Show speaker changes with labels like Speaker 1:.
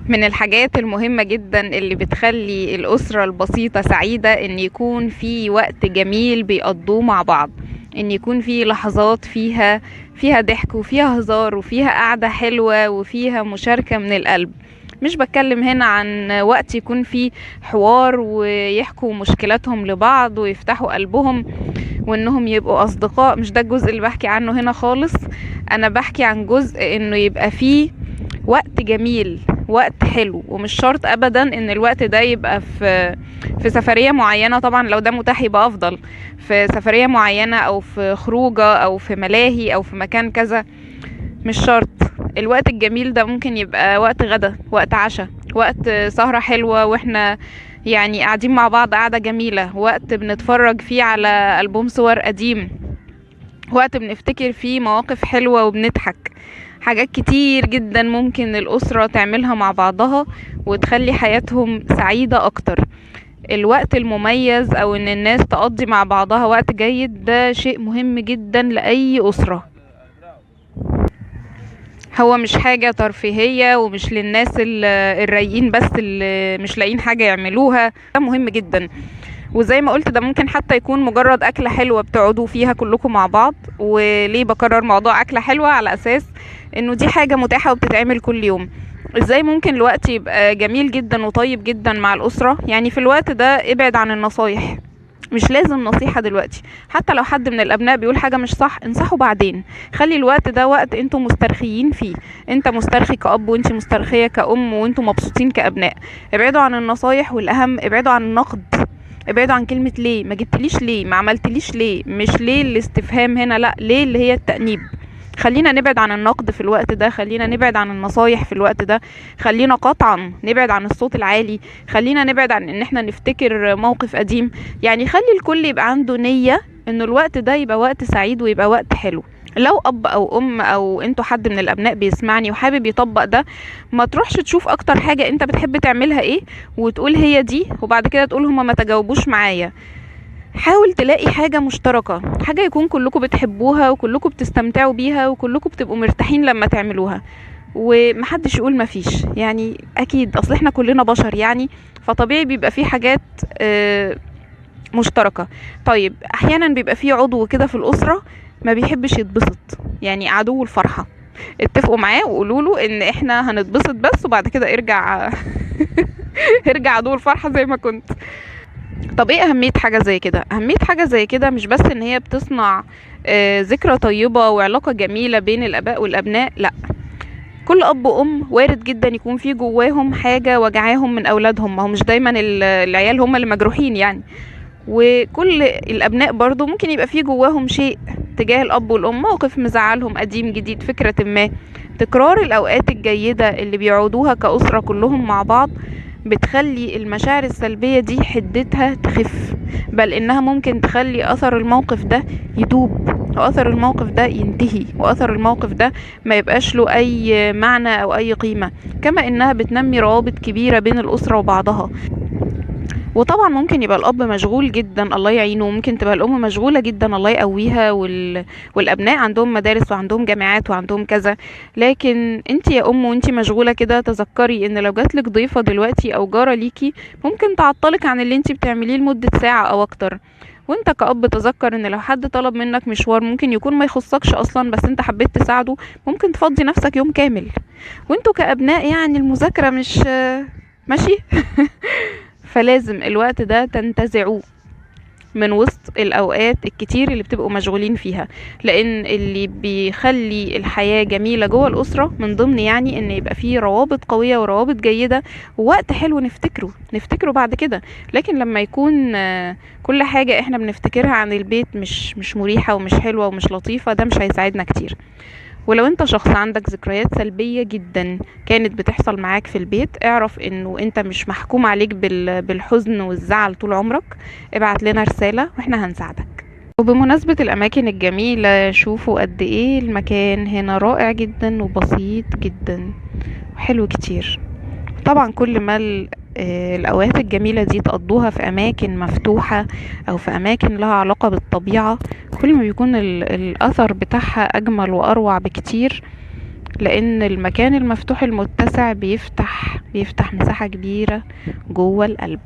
Speaker 1: من الحاجات المهمة جدا اللي بتخلي الأسرة البسيطة سعيدة إن يكون في وقت جميل بيقضوه مع بعض، إن يكون في لحظات فيها ضحك وفيها هزار وفيها قعدة حلوة وفيها مشاركة من القلب. مش بتكلم هنا عن وقت يكون فيه حوار ويحكوا مشكلاتهم لبعض ويفتحوا قلبهم وانهم يبقوا اصدقاء، مش ده الجزء اللي بحكي عنه هنا خالص. انا بحكي عن جزء انه يبقى فيه وقت جميل، وقت حلو. ومش شرط ابدا ان الوقت ده يبقى في سفرية معينة، طبعا لو ده متاح يبقى افضل، في سفرية معينة او في خروجة او في ملاهي او في مكان كذا. مش شرط. الوقت الجميل ده ممكن يبقى وقت غدا، وقت عشاء، وقت سهرة حلوة واحنا يعني قاعدين مع بعض قعدة جميلة، وقت بنتفرج فيه على ألبوم صور قديم، وقت بنفتكر فيه مواقف حلوة وبنضحك. حاجات كتير جدا ممكن الأسرة تعملها مع بعضها وتخلي حياتهم سعيدة أكتر. الوقت المميز أو إن الناس تقضي مع بعضها وقت جيد ده شيء مهم جدا لأي أسرة. هو مش حاجة ترفيهية ومش للناس الرايقين بس اللي مش لاقيين حاجة يعملوها، ده مهم جدا. وزي ما قلت ده ممكن حتى يكون مجرد أكلة حلوة بتقعدوا فيها كلكم مع بعض. وليه بكرر موضوع أكلة حلوة؟ على أساس إنه دي حاجة متاحة وبتتعمل كل يوم. ازاي ممكن الوقت يبقى جميل جدا وطيب جدا مع الأسرة؟ يعني في الوقت ده ابعد عن النصايح. مش لازم نصيحة دلوقتي، حتى لو حد من الأبناء بيقول حاجة مش صح انصحوا بعدين. خلي الوقت ده وقت انتوا مسترخيين فيه، انت مسترخي كأب وانت مسترخية كأم وانتوا مبسوطين كأبناء. ابعدوا عن النصايح، والأهم ابعدوا عن النقد. ابعدوا عن كلمة ليه، ما جبتليش ليه، ما عملتليش ليه. مش ليه الاستفهام هنا، لا، ليه اللي هي التأنيب. خلينا نبعد عن النقد في الوقت ده، خلينا نبعد عن النصايح في الوقت ده، خلينا قطعا نبعد عن الصوت العالي، خلينا نبعد عن ان احنا نفتكر موقف قديم. يعني خلي الكل يبقى عنده نية انه الوقت ده يبقى وقت سعيد ويبقى وقت حلو. لو اب او ام او انتوا حد من الابناء بيسمعني وحابب يطبق ده، ما تروحش تشوف اكتر حاجة انت بتحب تعملها ايه وتقول هي دي، وبعد كده تقول هما ما تجاوبوش معايا. حاول تلاقي حاجة مشتركة، حاجة يكون كلكم بتحبوها وكلكم بتستمتعوا بيها وكلكم بتبقوا مرتاحين لما تعملوها. ومحدش يقول مفيش، يعني اكيد اصل احنا كلنا بشر يعني، فطبيعي بيبقى في حاجات مشتركة. طيب احيانا بيبقى في عضو كده في الاسرة ما بيحبش يتبسط، يعني عدو الفرحة. اتفقوا معاه وقولوا له ان احنا هنتبسط بس، وبعد كده ارجع ارجع عدو الفرحة زي ما كنت. طب ايه اهمية حاجة زي كده؟ اهمية حاجة زي كده مش بس ان هي بتصنع ذكرى طيبة وعلاقة جميلة بين الاباء والابناء، لا، كل اب وام وارد جدا يكون في جواهم حاجة وجعاهم من اولادهم. ما هو مش دايما العيال هم اللي مجروحين يعني. وكل الابناء برضو ممكن يبقى في جواهم شيء تجاه الاب والام، موقف مزعلهم قديم جديد، فكرة ما. تكرار الاوقات الجيدة اللي بيعودوها كأسرة كلهم مع بعض بتخلي المشاعر السلبية دي حدتها تخف، بل انها ممكن تخلي اثر الموقف ده يدوب، واثر الموقف ده ينتهي، واثر الموقف ده ما يبقاش له اي معنى او اي قيمة. كما انها بتنمي روابط كبيرة بين الاسرة وبعضها. وطبعا ممكن يبقى الاب مشغول جدا الله يعينه، وممكن تبقى الام مشغولة جدا الله يقويها، والابناء عندهم مدارس وعندهم جامعات وعندهم كذا. لكن انت يا ام وانت مشغولة كده تذكري ان لو جاتلك ضيفة دلوقتي او جارة ليكي ممكن تعطلك عن اللي انت بتعمليه لمدة ساعة او اكتر. وانت كأب تذكر ان لو حد طلب منك مشوار ممكن يكون ما يخصكش اصلا بس انت حبيت تساعده، ممكن تفضي نفسك يوم كامل. وانتوا كأبناء يعني المذاكرة مش ماشي. فلازم الوقت ده تنتزعوه من وسط الأوقات الكتير اللي بتبقوا مشغولين فيها، لأن اللي بيخلي الحياة جميلة جوه الأسرة من ضمن يعني إن يبقى فيه روابط قوية وروابط جيدة ووقت حلو نفتكره بعد كده. لكن لما يكون كل حاجة احنا بنفتكرها عن البيت مش مريحة ومش حلوة ومش لطيفة، ده مش هيساعدنا كتير. ولو انت شخص عندك ذكريات سلبية جدا كانت بتحصل معاك في البيت، اعرف انه انت مش محكوم عليك بالحزن والزعل طول عمرك. ابعت لنا رسالة واحنا هنساعدك. وبمناسبة الاماكن الجميلة، شوفوا قد ايه المكان هنا رائع جدا وبسيط جدا وحلو كتير. طبعا كل ما الأوقات الجميلة دي تقضوها في أماكن مفتوحة أو في أماكن لها علاقة بالطبيعة، كل ما بيكون الأثر بتاعها أجمل وأروع بكتير. لأن المكان المفتوح المتسع بيفتح بيفتح مساحة كبيرة جوه القلب.